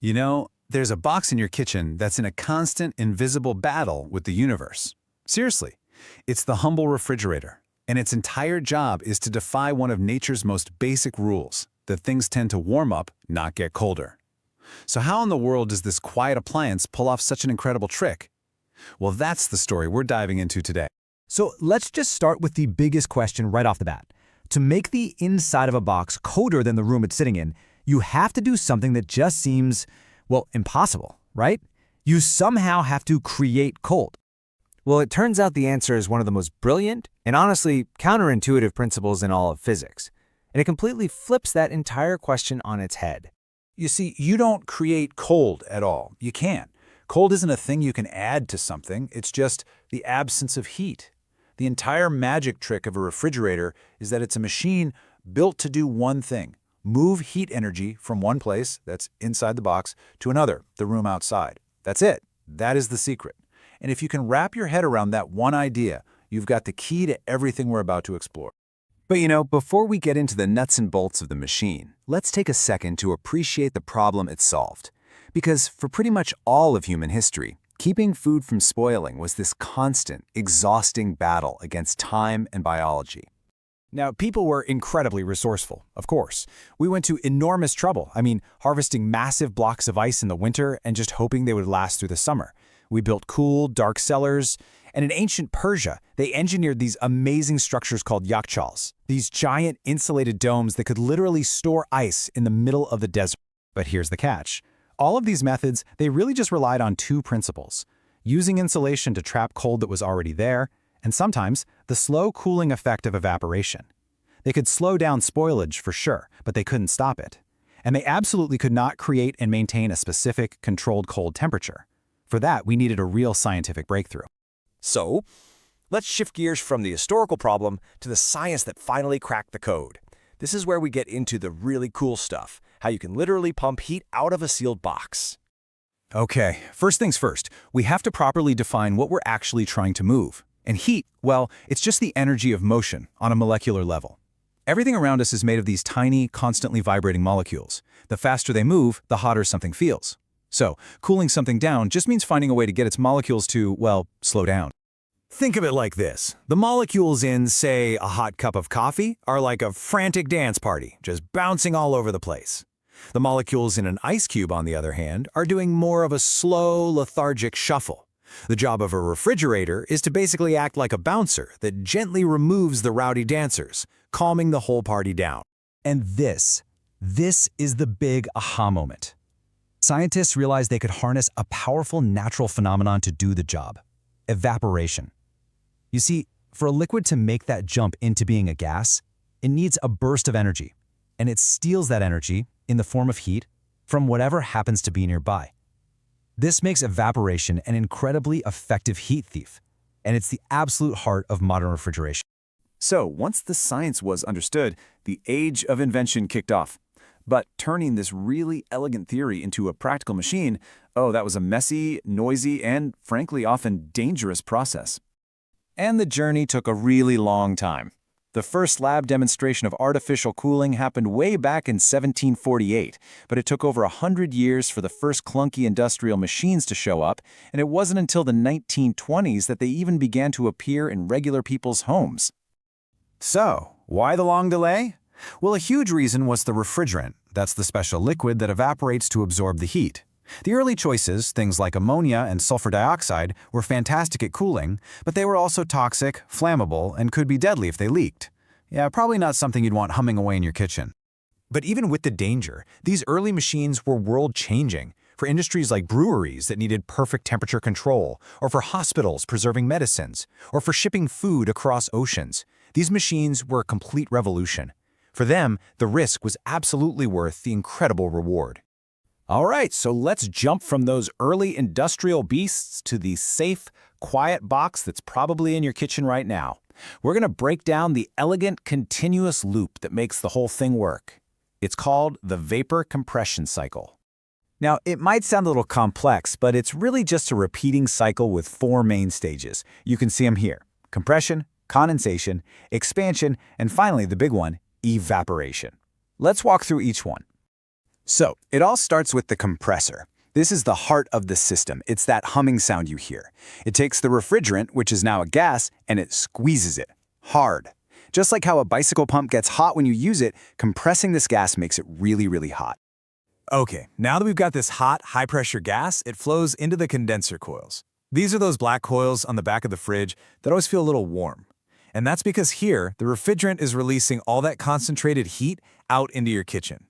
You know, there's a box in your kitchen that's in a constant, invisible battle with the universe. Seriously, it's the humble refrigerator, and its entire job is to defy one of nature's most basic rules, that things tend to warm up, not get colder. So how in the world does this quiet appliance pull off such an incredible trick? Well, that's the story we're diving into today. So let's just start with the biggest question right off the bat. To make the inside of a box colder than the room it's sitting in, you have to do something that just seems, well, impossible, right? You somehow have to create cold. Well, it turns out the answer is one of the most brilliant and honestly counterintuitive principles in all of physics. And it completely flips that entire question on its head. You see, you don't create cold at all. You can't. Cold isn't a thing you can add to something. It's just the absence of heat. The entire magic trick of a refrigerator is that it's a machine built to do one thing: move heat energy from one place, that's inside the box, to another, the room outside. That's it. That is the secret. And if you can wrap your head around that one idea, you've got the key to everything we're about to explore. But you know, before we get into the nuts and bolts of the machine, let's take a second to appreciate the problem it solved. Because for pretty much all of human history, keeping food from spoiling was this constant, exhausting battle against time and biology. Now, people were incredibly resourceful, of course. We went to enormous trouble. Harvesting massive blocks of ice in the winter and just hoping they would last through the summer. We built cool, dark cellars. And in ancient Persia, they engineered these amazing structures called yakshals, these giant insulated domes that could literally store ice in the middle of the desert. But here's the catch. All of these methods, they really just relied on two principles: using insulation to trap cold that was already there, and sometimes the slow cooling effect of evaporation. They could slow down spoilage for sure, but they couldn't stop it. And they absolutely could not create and maintain a specific, controlled cold temperature. For that, we needed a real scientific breakthrough. So, let's shift gears from the historical problem to the science that finally cracked the code. This is where we get into the really cool stuff, how you can literally pump heat out of a sealed box. Okay, first things first, we have to properly define what we're actually trying to move. And heat, well, it's just the energy of motion on a molecular level. Everything around us is made of these tiny, constantly vibrating molecules. The faster they move, the hotter something feels. So, cooling something down just means finding a way to get its molecules to, well, slow down. Think of it like this. The molecules in, say, a hot cup of coffee are like a frantic dance party, just bouncing all over the place. The molecules in an ice cube, on the other hand, are doing more of a slow, lethargic shuffle. The job of a refrigerator is to basically act like a bouncer that gently removes the rowdy dancers, calming the whole party down. And this is the big aha moment. Scientists realized they could harness a powerful natural phenomenon to do the job: evaporation. You see, for a liquid to make that jump into being a gas, it needs a burst of energy, and it steals that energy, in the form of heat, from whatever happens to be nearby. This makes evaporation an incredibly effective heat thief, and it's the absolute heart of modern refrigeration. So, once the science was understood, the age of invention kicked off. But turning this really elegant theory into a practical machine, oh, that was a messy, noisy, and frankly often dangerous process. And the journey took a really long time. The first lab demonstration of artificial cooling happened way back in 1748, but it took over 100 years for the first clunky industrial machines to show up, and it wasn't until the 1920s that they even began to appear in regular people's homes. So, why the long delay? Well, a huge reason was the refrigerant. That's the special liquid that evaporates to absorb the heat. The early choices, things like ammonia and sulfur dioxide, were fantastic at cooling, but they were also toxic, flammable, and could be deadly if they leaked. Yeah, probably not something you'd want humming away in your kitchen. But even with the danger, these early machines were world-changing for industries like breweries that needed perfect temperature control, or for hospitals preserving medicines, or for shipping food across oceans. These machines were a complete revolution. For them, the risk was absolutely worth the incredible reward. All right, so let's jump from those early industrial beasts to the safe, quiet box that's probably in your kitchen right now. We're going to break down the elegant, continuous loop that makes the whole thing work. It's called the vapor compression cycle. Now, it might sound a little complex, but it's really just a repeating cycle with four main stages. You can see them here: compression, condensation, expansion, and finally the big one, evaporation. Let's walk through each one. So, it all starts with the compressor. This is the heart of the system. It's that humming sound you hear. It takes the refrigerant, which is now a gas, and it squeezes it hard. Just like how a bicycle pump gets hot when you use it, compressing this gas makes it really, really hot. Okay, now that we've got this hot, high-pressure gas, it flows into the condenser coils. These are those black coils on the back of the fridge that always feel a little warm. And that's because here, the refrigerant is releasing all that concentrated heat out into your kitchen.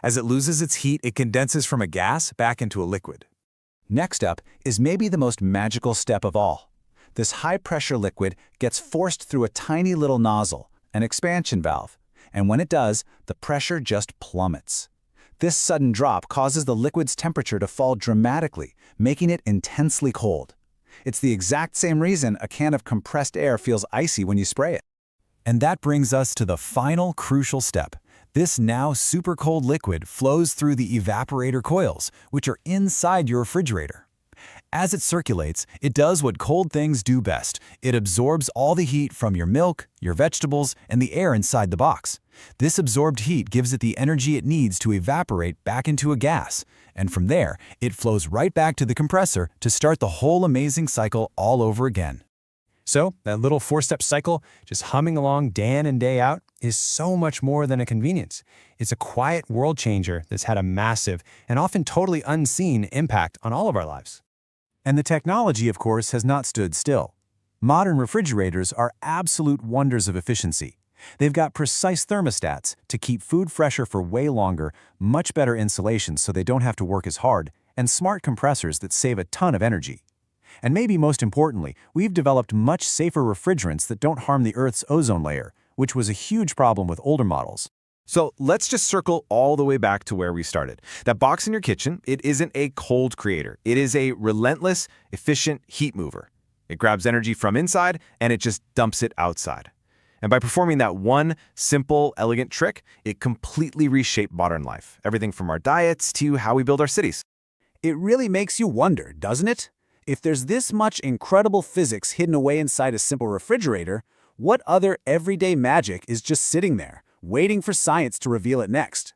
As it loses its heat, it condenses from a gas back into a liquid. Next up is maybe the most magical step of all. This high-pressure liquid gets forced through a tiny little nozzle, an expansion valve, and when it does, the pressure just plummets. This sudden drop causes the liquid's temperature to fall dramatically, making it intensely cold. It's the exact same reason a can of compressed air feels icy when you spray it. And that brings us to the final crucial step. This now super cold liquid flows through the evaporator coils, which are inside your refrigerator. As it circulates, it does what cold things do best. It absorbs all the heat from your milk, your vegetables, and the air inside the box. This absorbed heat gives it the energy it needs to evaporate back into a gas, and from there, it flows right back to the compressor to start the whole amazing cycle all over again. So, that little four-step cycle, just humming along day in and day out, is so much more than a convenience. It's a quiet world changer that's had a massive and often totally unseen impact on all of our lives. And the technology, of course, has not stood still. Modern refrigerators are absolute wonders of efficiency. They've got precise thermostats to keep food fresher for way longer, much better insulation so they don't have to work as hard, and smart compressors that save a ton of energy. And maybe most importantly, we've developed much safer refrigerants that don't harm the Earth's ozone layer, which was a huge problem with older models. So let's just circle all the way back to where we started. That box in your kitchen, it isn't a cold creator. It is a relentless, efficient heat mover. It grabs energy from inside and it just dumps it outside. And by performing that one simple, elegant trick, it completely reshaped modern life. Everything from our diets to how we build our cities. It really makes you wonder, doesn't it? If there's this much incredible physics hidden away inside a simple refrigerator, what other everyday magic is just sitting there, waiting for science to reveal it next?